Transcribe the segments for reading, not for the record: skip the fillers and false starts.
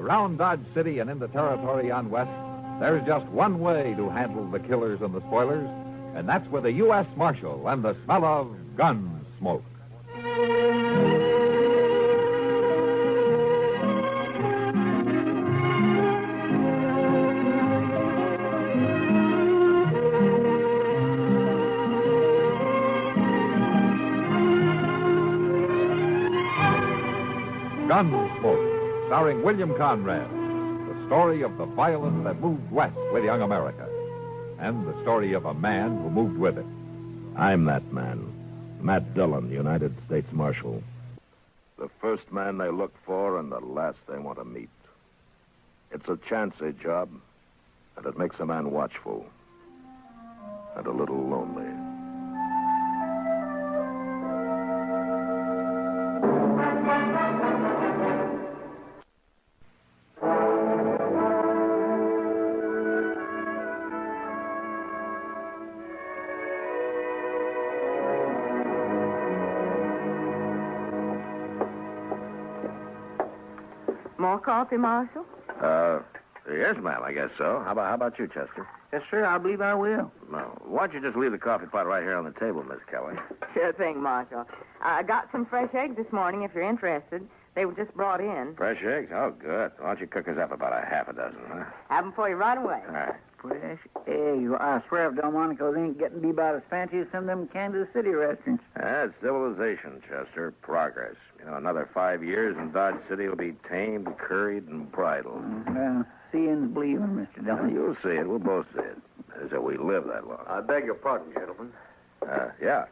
around Dodge City and in the territory on West, there's just one way to handle the killers and the spoilers, and that's with a U.S. Marshal and the smell of Gunsmoke. Gunsmoke, starring William Conrad. The story of the violence that moved west with young America. And the story of a man who moved with it. I'm that man. Matt Dillon, United States Marshal. The first man they look for and the last they want to meet. It's a chancy job, and it makes a man watchful. And a little lonely. More coffee, Marshal? Yes, ma'am, I guess so. How about you, Chester? Yes, sir, I believe I will. No. Why don't you just leave the coffee pot right here on the table, Miss Kelly? Sure thing, Marshal. I got some fresh eggs this morning, if you're interested. They were just brought in. Fresh eggs? Oh, good. Why don't you cook us up about a half a dozen, huh? Have them for you right away. All right. Fresh eggs. I swear if Delmonico's ain't getting to be about as fancy as some of them Kansas City restaurants. That's civilization, Chester. Progress. Another 5 years and Dodge City will be tamed, curried, and bridled. Well, seeing's believing, Mr. Dillon. You'll see it. We'll both see it. As if we live that long. I beg your pardon, gentlemen. Yeah.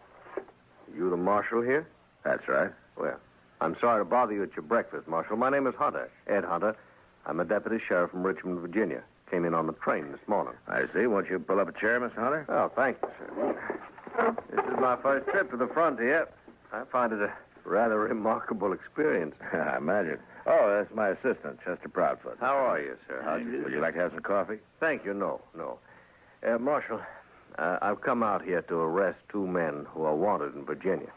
You the marshal here? That's right. Well, I'm sorry to bother you at your breakfast, Marshal. My name is Hunter, Ed Hunter. I'm a deputy sheriff from Richmond, Virginia. Came in on the train this morning. I see. Won't you pull up a chair, Mr. Hunter? Oh, thank you, sir. This is my first trip to the frontier. I find it a rather remarkable experience. I imagine. Oh, that's my assistant, Chester Proudfoot. How are you, sir? How do you do? Would you like to have some coffee? Thank you. No. Marshal, I've come out here to arrest two men who are wanted in Virginia.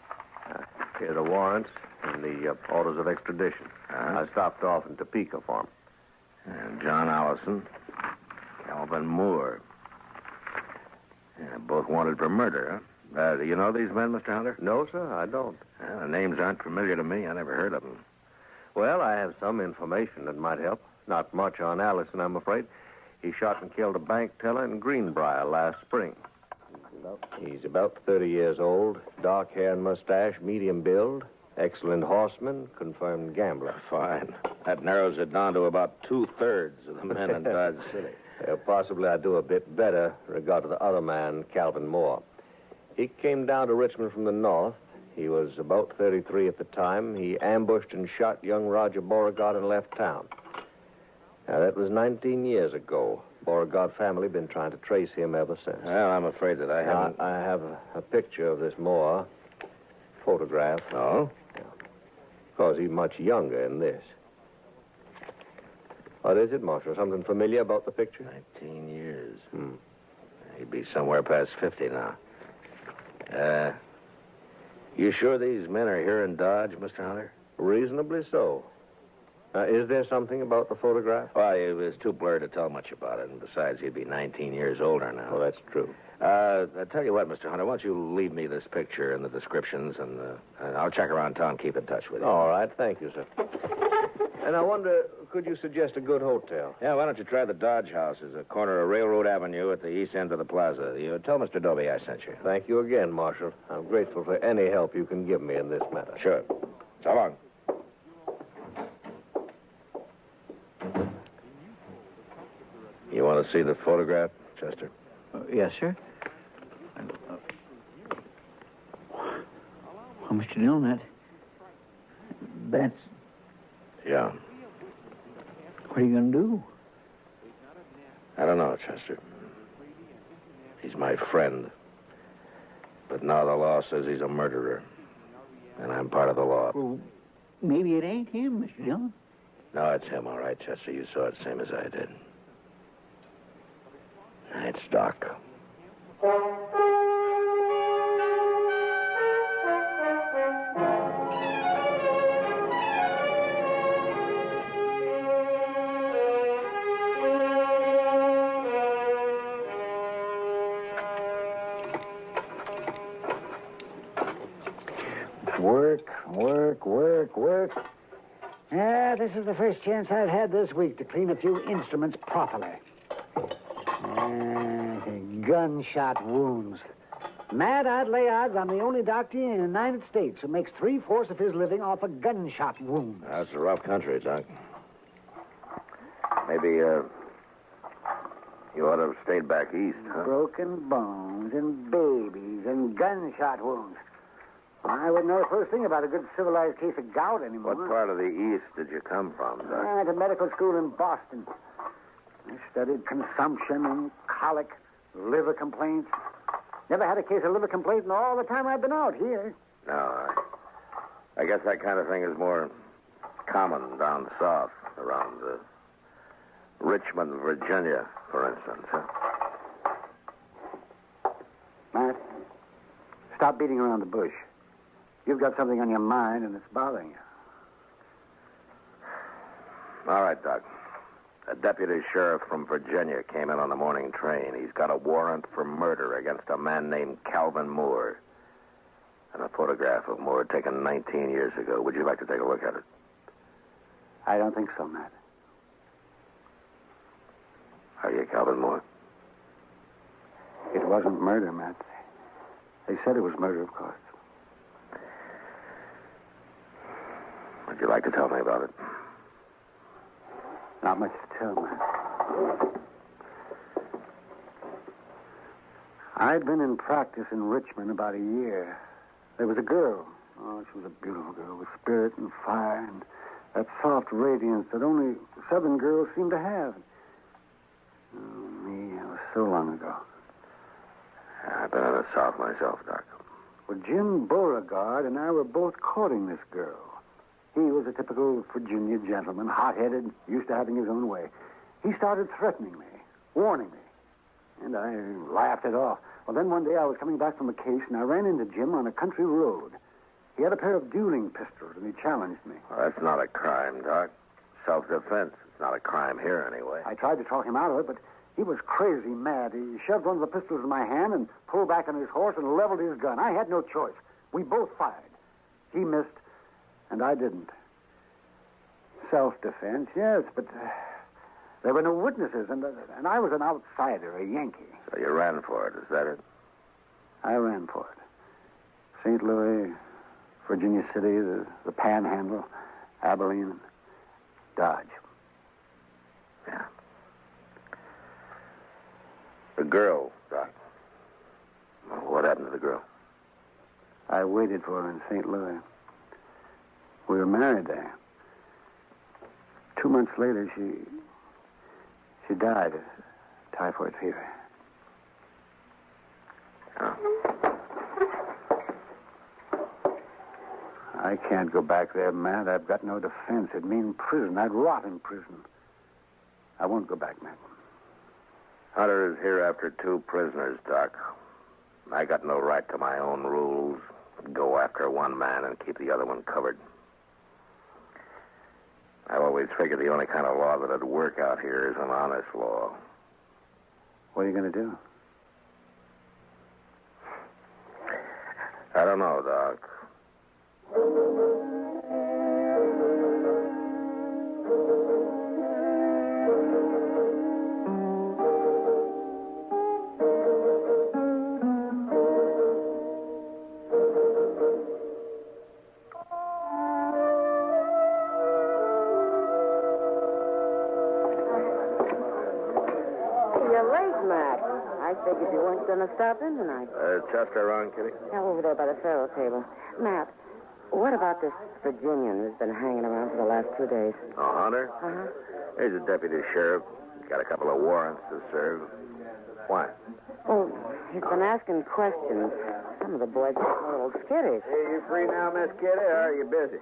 Here are the warrants and the orders of extradition. I stopped off in Topeka for them. And John Allison, Alvin Moore. Yeah, both wanted for murder, huh? Do you know these men, Mr. Hunter? No, sir, I don't. The names aren't familiar to me. I never heard of them. Well, I have some information that might help. Not much on Allison, I'm afraid. He shot and killed a bank teller in Greenbrier last spring. He's about 30 years old, dark hair and mustache, medium build, excellent horseman, confirmed gambler. Fine. That narrows it down to about 2/3 of the men in Dodge City. Possibly I'd do a bit better in regard to the other man, Calvin Moore. He came down to Richmond from the north. He was about 33 at the time. He ambushed and shot young Roger Beauregard and left town. Now, that was 19 years ago. Beauregard family been trying to trace him ever since. Well, I'm afraid that I haven't... I have a picture of this Moore. Photograph. Oh? Yeah. Of course, he's much younger in this. What is it, Marshal? Something familiar about the picture? 19 years. He'd be somewhere past 50 now. You sure these men are here in Dodge, Mr. Hunter? Reasonably so. Is there something about the photograph? Well, it was too blurred to tell much about it, and besides, he'd be 19 years older now. Well, that's true. I tell you what, Mr. Hunter, why don't you leave me this picture and the descriptions, and I'll check around town, keep in touch with you. All right, thank you, sir. And I wonder, could you suggest a good hotel? Yeah, why don't you try the Dodge House? It's a corner of Railroad Avenue at the east end of the plaza. You tell Mr. Dobie I sent you. Thank you again, Marshal. I'm grateful for any help you can give me in this matter. Sure. So long. You want to see the photograph, Chester? Yes, sir. Oh, Mr. Dillon, that's... Yeah. What are you going to do? I don't know, Chester. He's my friend. But now the law says he's a murderer. And I'm part of the law. Well, maybe it ain't him, Mr. Dillon. No, it's him, all right, Chester. You saw it same as I did. It's Doc. Work. Yeah, this is the first chance I've had this week to clean a few instruments properly. Gunshot wounds. Matt, I'd lay odds I'm the only doctor in the United States who makes 3/4 of his living off a gunshot wound. That's a rough country, Doc. Maybe, you ought to have stayed back east, huh? Broken bones and babies and gunshot wounds. I wouldn't know the first thing about a good civilized case of gout anymore. What part of the east did you come from, Doc? I went to medical school in Boston. I studied consumption and colic, liver complaints. Never had a case of liver complaint in all the time I've been out here. No, I guess that kind of thing is more common down south, around Richmond, Virginia, for instance, huh? Matt, stop beating around the bush. You've got something on your mind, and it's bothering you. All right, Doc. A deputy sheriff from Virginia came in on the morning train. He's got a warrant for murder against a man named Calvin Moore. And a photograph of Moore taken 19 years ago. Would you like to take a look at it? I don't think so, Matt. Are you Calvin Moore? It wasn't murder, Matt. They said it was murder, of course. Would you like to tell me about it? Not much to tell, Matt. I'd been in practice in Richmond about a year. There was a girl. Oh, she was a beautiful girl with spirit and fire and that soft radiance that only Southern girls seem to have. Oh, me, that was so long ago. I've been in the South myself, Doc. Well, Jim Beauregard and I were both courting this girl. He was a typical Virginia gentleman, hot-headed, used to having his own way. He started threatening me, warning me, and I laughed it off. Well, then one day I was coming back from a case, and I ran into Jim on a country road. He had a pair of dueling pistols, and he challenged me. Well, that's not a crime, Doc. Self-defense. It's not a crime here, anyway. I tried to talk him out of it, but he was crazy mad. He shoved one of the pistols in my hand and pulled back on his horse and leveled his gun. I had no choice. We both fired. He missed, and I didn't. Self-defense, yes, but there were no witnesses, and I was an outsider, a Yankee. So you ran for it, is that it? I ran for it. St. Louis, Virginia City, the Panhandle, Abilene, Dodge. Yeah. The girl, Doc. Well, what happened to the girl? I waited for her in St. Louis. We were married there. 2 months later, she died of typhoid fever. Oh. I can't go back there, Matt. I've got no defense. It'd mean prison. I'd rot in prison. I won't go back, Matt. Hunter is here after 2 prisoners, Doc. I got no right to my own rules. Go after one man and keep the other one covered. I've always figured the only kind of law that'd work out here is an honest law. What are you going to do? I don't know, Doc. I figured you weren't going to stop in tonight. Chester around, Kitty? Yeah, over there by the faro table. Matt, what about this Virginian who's been hanging around for the last 2 days? Oh, Hunter? Uh-huh. He's a deputy sheriff. He's got a couple of warrants to serve. Why? Oh, he's been asking questions. Some of the boys are a little skittish. Hey, you free now, Miss Kitty, or are you busy?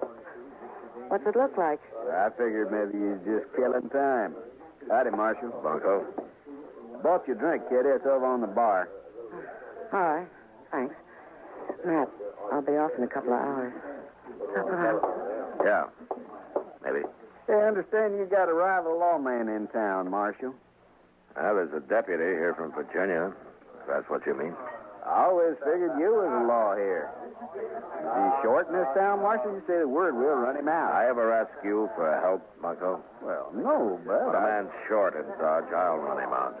What's it look like? I figured maybe you're just killing time. Howdy, Marshal. Bunko? Bought you a drink, Kitty. It's over on the bar. All right. Thanks. Matt, I'll be off in a couple of hours. Stop around. Yeah. Maybe. Hey, I understand you got a rival lawman in town, Marshal. Well, there's a deputy here from Virginia, if that's what you mean. I always figured you was the law here. Is he short in this town, Marshal? You say the word, we'll run him out. I ever ask you for help, Bunko? Well, no, but When a man's short in Dodge, I'll run him out.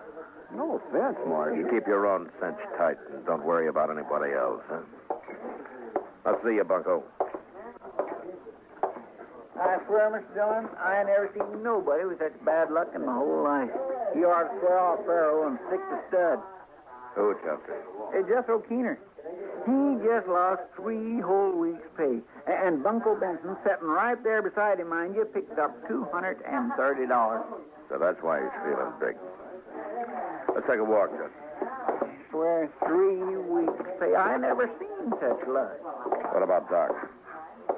No offense, Marshal. You keep your own cinch tight and don't worry about anybody else, huh? I'll see you, Bunko. I swear, Mr. Dillon, I ain't never seen nobody with such bad luck in my whole life. He ought to swear off Pharaoh and stick to stud. Who, Chester? Hey, Jethro Keener. He just lost 3 whole weeks' pay. And Bunko Benson, sitting right there beside him, mind you, picked up $230. So that's why he's feeling big. Let's take a walk, Chester. I swear, 3 weeks' pay. I never seen such luck. What about Doc?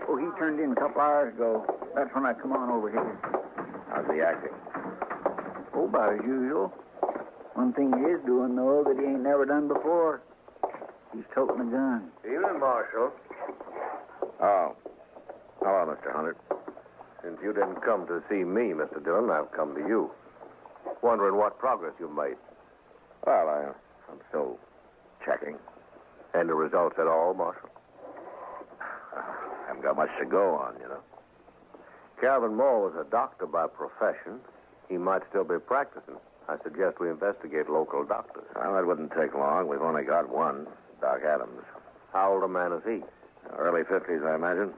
Oh, he turned in a couple hours ago. That's when I come on over here. How's he acting? Oh, about as usual. One thing he is doing, though, that he ain't never done before. He's toting a gun. Evening, Marshal. Oh. Hello, Mr. Hunter. Since you didn't come to see me, Mr. Dillon, I've come to you. Wondering what progress you've made. Well, I'm still checking. And the results at all, Marshal? Haven't got much to go on, you know. Calvin Moore was a doctor by profession. He might still be practicing. I suggest we investigate local doctors. Well, that wouldn't take long. We've only got one, Doc Adams. How old a man is he? Early 50s, I imagine.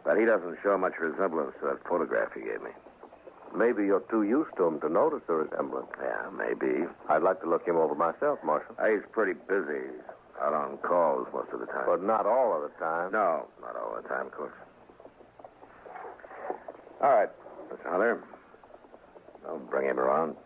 But he doesn't show much resemblance to that photograph you gave me. Maybe you're too used to him to notice the resemblance. Yeah, maybe. I'd like to look him over myself, Marshal. He's pretty busy. Out on calls most of the time. But not all of the time. No, not all the time, of course. All right, Mr. Hunter. I'll bring him around.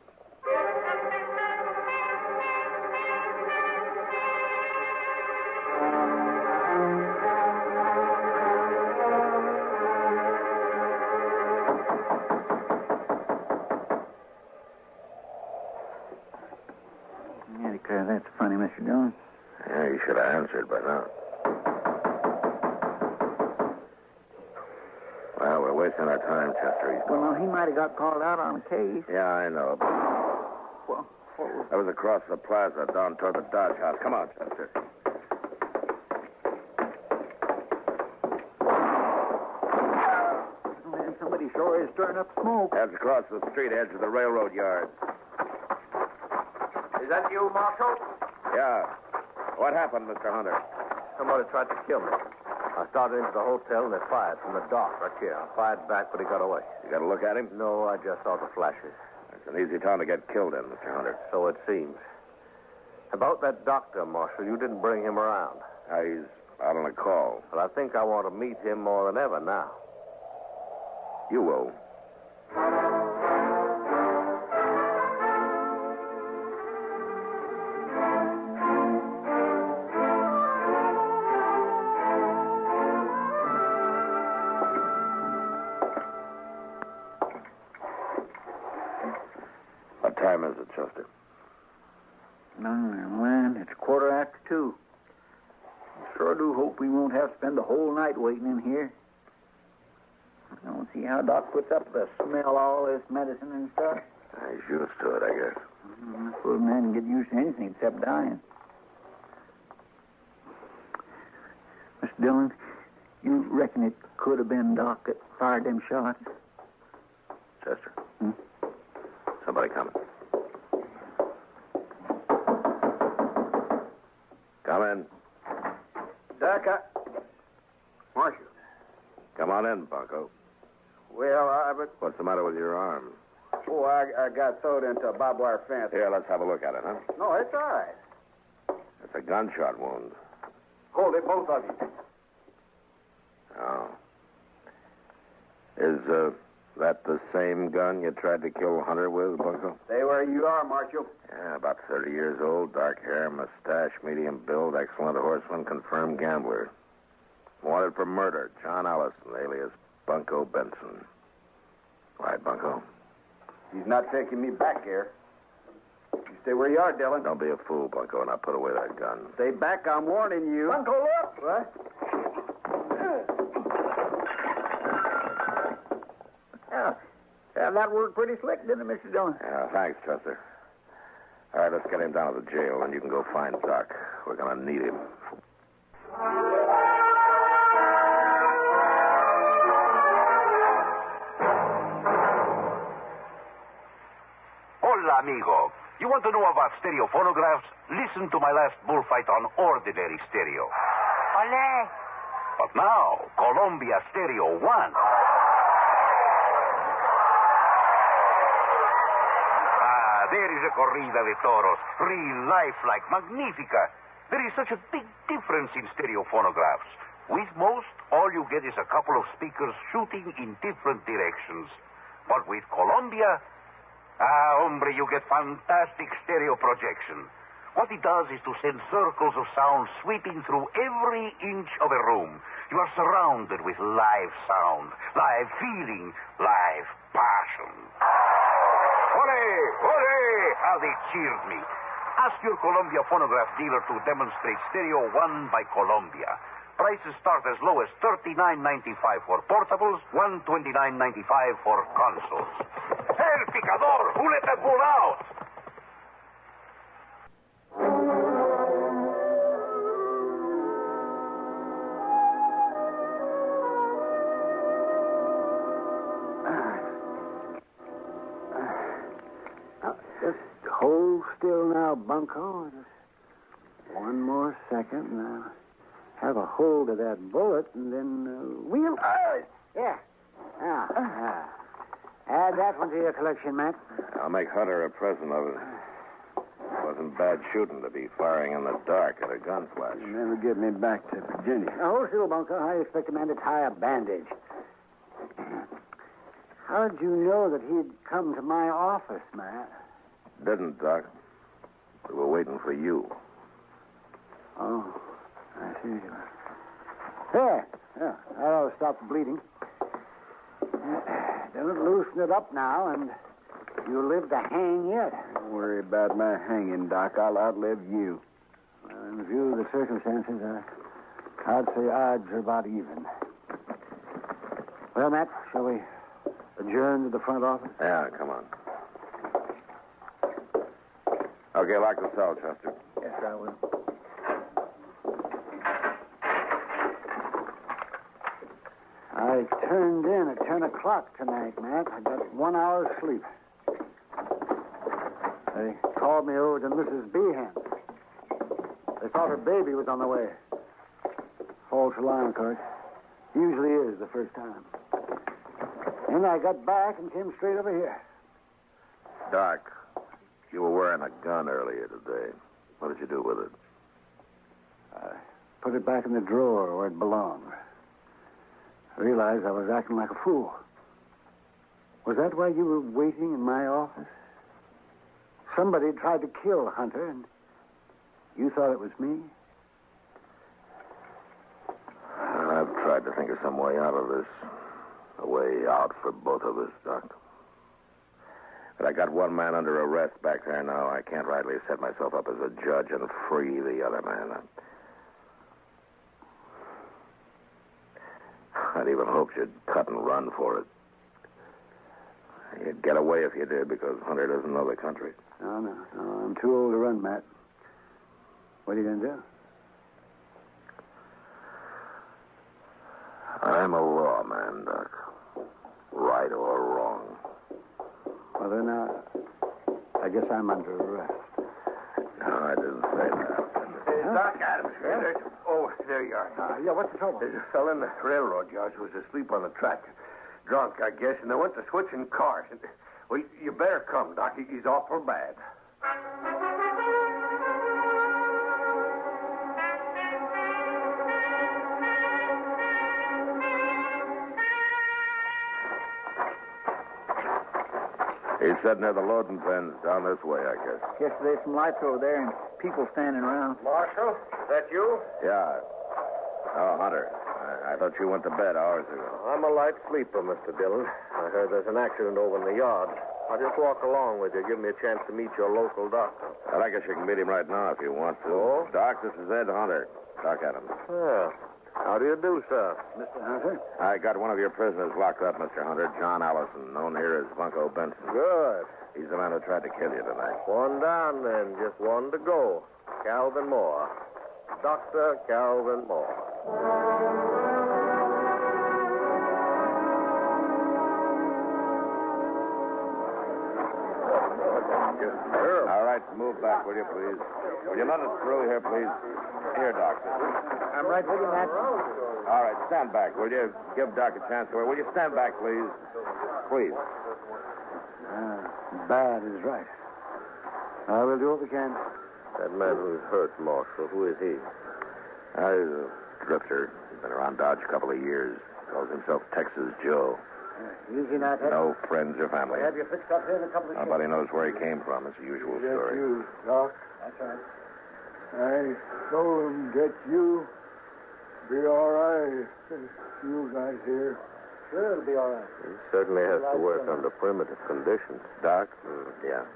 Yeah, declare that's funny, Mr. Dillon. Yeah, you should have answered by now. Well, we're wasting our time, Chester. Well, no, he might have got called out on a case. Yeah, I know. Well, what was... I was across the plaza down toward the Dodge House. Come on, Chester. Man, somebody sure is stirring up smoke. That's across the street, edge of the railroad yard. Is that you, Marshal? Yeah. What happened, Mr. Hunter? Somebody tried to kill me. I started into the hotel and they fired from the dock right here. I fired back, but he got away. You got a look at him? No, I just saw the flashes. It's an easy town to get killed in, Mr. Hunter. So it seems. About that doctor, Marshal, you didn't bring him around. He's out on a call. But I think I want to meet him more than ever now. You will. What time is it, Chester? No, man, it's 2:15. I sure do hope we won't have to spend the whole night waiting in here. I don't see how Doc puts up with the smell of all this medicine and stuff. He's used to it, I guess. I suppose a man can get used to anything except dying. Mr. Dillon, you reckon it could have been Doc that fired them shots? Chester. Somebody coming. Come in. Doc, Marshal. Come on in, Bunko. Well, What's the matter with your arm? I got sewed into a barbed wire fence. Here, let's have a look at it, huh? No, it's all right. It's a gunshot wound. Hold it, both of you. Oh. Is that the same gun you tried to kill Hunter with, Bunko? Stay where you are, Marshal. Yeah, about 30 years old, dark hair, mustache, medium build, excellent horseman, confirmed gambler. Wanted for murder, John Allison, alias Bunko Benson. Right, Bunko? He's not taking me back here. You stay where you are, Dillon. Don't be a fool, Bunko, and I'll put away that gun. Stay back, I'm warning you. Bunko, look! What? Yeah, that worked pretty slick, didn't it, Mr. Dillon? Yeah, thanks, Chester. All right, let's get him down to the jail, and you can go find Doc. We're going to need him. Hola, amigo. You want to know about stereo phonographs? Listen to my last bullfight on ordinary stereo. Ole. But now, Columbia Stereo 1. There is a corrida de toros, real lifelike, magnifica. There is such a big difference in stereo phonographs. With most, all you get is a couple of speakers shooting in different directions. But with Columbia, hombre, you get fantastic stereo projection. What it does is to send circles of sound sweeping through every inch of a room. You are surrounded with live sound, live feeling, live passion. Hooray! Hooray! How they cheered me. Ask your Columbia phonograph dealer to demonstrate Stereo 1 by Columbia. Prices start as low as $39.95 for portables, $129.95 for consoles. El Picador! Who let that bull out? Hold still now, Bunko. Just one more second, and I'll have a hold of that bullet, and then we'll... yeah. Add that one to your collection, Matt. I'll make Hunter a present of it. It wasn't bad shooting to be firing in the dark at a gun flash. You'll never get me back to Virginia. Now, hold still, Bunko. How do you expect a man to tie a bandage? How did you know that he'd come to my office, Matt? Didn't, Doc. We were waiting for you. Oh, I see. There. Yeah, that ought to stop the bleeding. Don't loosen it up now, and you'll live to hang yet. Don't worry about my hanging, Doc. I'll outlive you. Well, in view of the circumstances, I'd say odds are about even. Well, Matt, shall we adjourn to the front office? Yeah, come on. Okay, lock the cell, Chester. Yes, I will. I turned in at 10 o'clock tonight, Matt. I got 1 hour's sleep. They called me over to Mrs. Behan. They thought her baby was on the way. False alarm, of course. Usually is the first time. And I got back and came straight over here. Doc, you were wearing a gun earlier today. What did you do with it? I put it back in the drawer where it belonged. I realized I was acting like a fool. Was that why you were waiting in my office? Somebody tried to kill Hunter, and you thought it was me? I've tried to think of some way out of this. A way out for both of us, Doc. But I got one man under arrest back there now. I can't rightly set myself up as a judge and free the other man. I'd even hoped you'd cut and run for it. You'd get away if you did, because Hunter doesn't know the country. No. I'm too old to run, Matt. What are you going to do? I'm a lawman, Doc. Right or wrong. Well, then, I guess I'm under arrest. No, I didn't say that. Doc Adams here. Oh, there you are. Yeah, what's the trouble? There's a fellow in the railroad yards who was asleep on the track. Drunk, I guess, and they went to switching cars. Well, you better come, Doc. He's awful bad. He's sitting near the loading pens down this way, I guess. Guess there's some lights over there and people standing around. Marshal, that you? Yeah. Oh, Hunter. I thought you went to bed hours ago. I'm a light sleeper, Mr. Dillon. I heard there's an accident over in the yard. I'll just walk along with you. Give me a chance to meet your local doctor. Well, I guess you can meet him right now if you want to. Oh? Doc, this is Ed Hunter. Doc Adams. Yeah. How do you do, sir? Mr. Hunter? I got one of your prisoners locked up, Mr. Hunter. John Allison, known here as Bunko Benson. Good. He's the man who tried to kill you tonight. One down, then. Just one to go. Calvin Moore. Dr. Calvin Moore. All right, move back, will you, please? Will you let us through here, please? Here, Doctor. I'm right with you, Matt. All right, stand back, will you? Give Doc a chance to... Will you stand back, please? Please. Bad is right. We'll do what we can. That man who's hurt, Marshal, who is he? He's a drifter. He's been around Dodge a couple of years. Calls himself Texas Joe. Easy, Matt. No friends or family. We'll have you fixed up here in a couple of days. Nobody knows where he came from. It's the usual story. You, Doc. That's right. I told him get you. Be all right. You guys here. Sure, it'll be all right. He certainly has to work under primitive conditions. Doc? Yeah.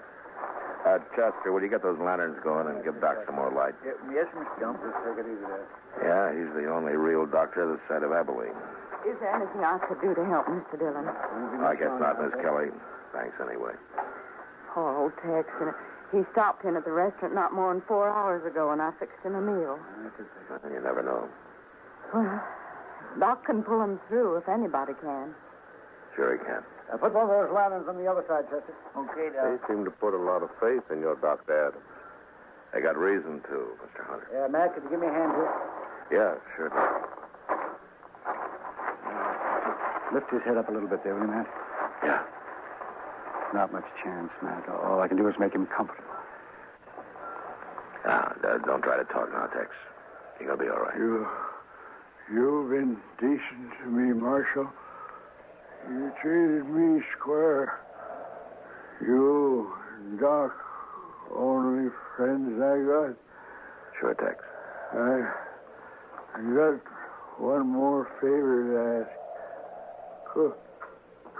Chester, will you get those lanterns going and give Doc some more light? Yes, Mr. Gump. Just take it easy there. Yeah, he's the only real doctor this side of Abilene. Is there anything I could do to help Mr. Dillon? I guess not, Miss Kelly. Thanks anyway. Poor old Tex. And he stopped in at the restaurant not more than 4 hours ago, and I fixed him a meal. You never know. Well, Doc can pull him through if anybody can. Sure he can. Put one of those lanterns on the other side, Chester. Okay, They Doc. seem to put a lot of faith in your Dr. Adams. They got reason to, Mr. Hunter. Yeah, Matt, could you give me a hand here? Yeah, sure. Lift his head up a little bit there, will you, Matt? Yeah. Not much chance, Matt. All I can do is make him comfortable. Now, don't try to talk now, Tex. You're going to be all right. You've been decent to me, Marshal. You treated me square. You and Doc, only friends I got. Sure, Tex. I got one more favor to ask.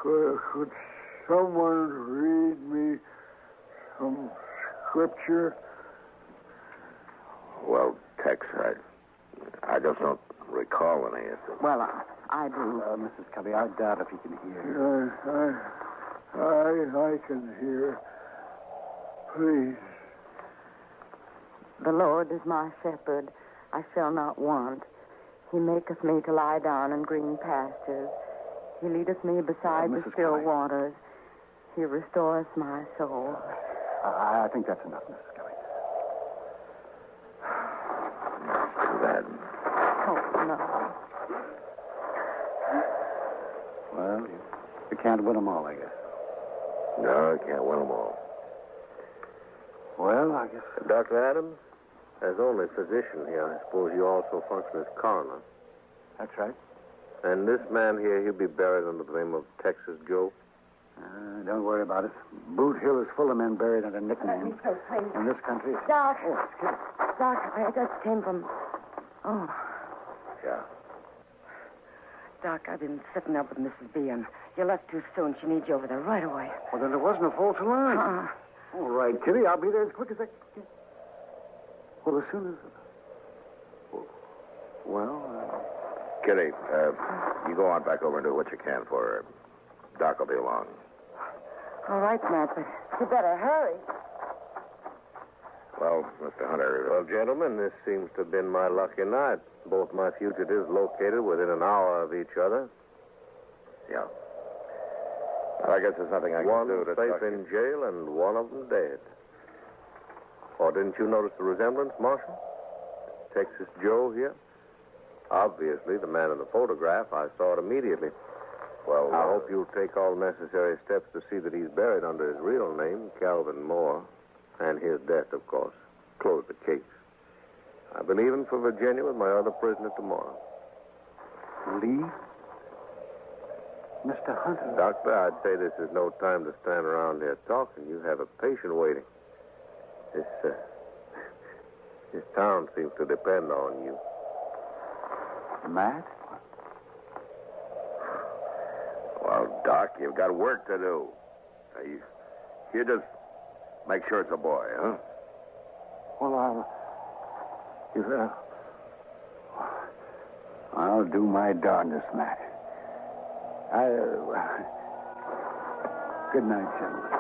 Could someone read me some scripture? Well, Tex, I just don't recall any of it. Well, I do. Mrs. Kelly, I doubt if he can hear. I can hear. Please. The Lord is my shepherd. I shall not want. He maketh me to lie down in green pastures. He leadeth me beside the still Kelly. waters. He restoreth my soul. I think that's enough, Mrs. Kelly. Too bad. Oh, no. Well, you can't win them all, I guess. No, I can't win them all. Well, I guess... Dr. Adams, as only physician here, I suppose you also function as coroner. That's right. And this man here, he'll be buried under the name of Texas Joe? Don't worry about it. Boot Hill is full of men buried under nicknames. In this country... Doc. Oh, excuse me. Doc, I just came from... Oh. Yeah. Doc, I've been sitting up with Mrs. B, and you left too soon. She needs you over there right away. Well, then there wasn't a false alarm. All right, Kitty, I'll be there as quick as I can. Well, as soon as... Well, Kitty, you go on back over and do what you can for her. Doc will be along. All right, Matt, but you better hurry. Well, Mr. Hunter... Well, gentlemen, this seems to have been my lucky night. Both my fugitives located within an hour of each other. Yeah. Well, I guess there's nothing I can do to... One safe in jail and one of them dead. Or didn't you notice the resemblance, Marshal? Texas Joe here? Obviously, the man in the photograph. I saw it immediately. Well, I hope you'll take all necessary steps to see that he's buried under his real name, Calvin Moore, and his death, of course. Close the case. I'll be leaving for Virginia with my other prisoner tomorrow. Leave? Mr. Hunter? Doctor, I'd say this is no time to stand around here talking. You have a patient waiting. This town seems to depend on you. Matt? Well, Doc, you've got work to do. You just make sure it's a boy, huh? Well, I'll do my darndest, Matt. Good night, gentlemen.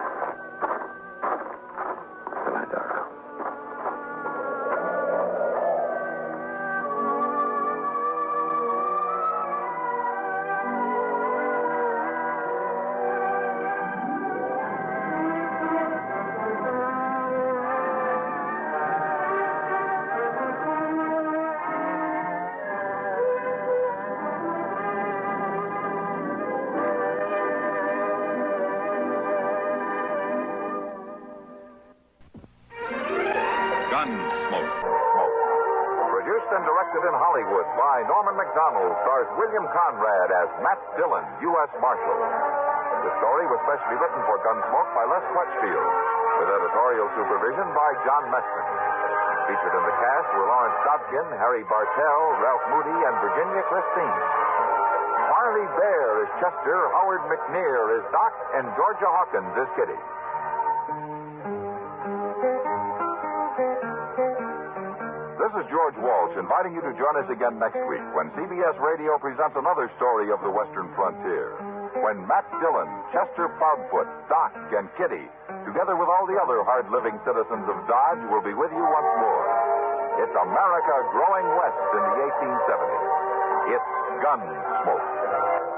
Gunsmoke. Produced and directed in Hollywood by Norman McDonald, stars William Conrad as Matt Dillon, U.S. Marshal. The story was specially written for Gunsmoke by Les Crutchfield, with editorial supervision by John Messman. Featured in the cast were Lawrence Dobkin, Harry Bartell, Ralph Moody, and Virginia Christine. Harley Bear is Chester, Howard McNear is Doc, and Georgia Hawkins is Kitty. This is George Walsh inviting you to join us again next week when CBS Radio presents another story of the Western frontier. When Matt Dillon, Chester Proudfoot, Doc, and Kitty, together with all the other hard-living citizens of Dodge, will be with you once more. It's America growing west in the 1870s. It's Gunsmoke.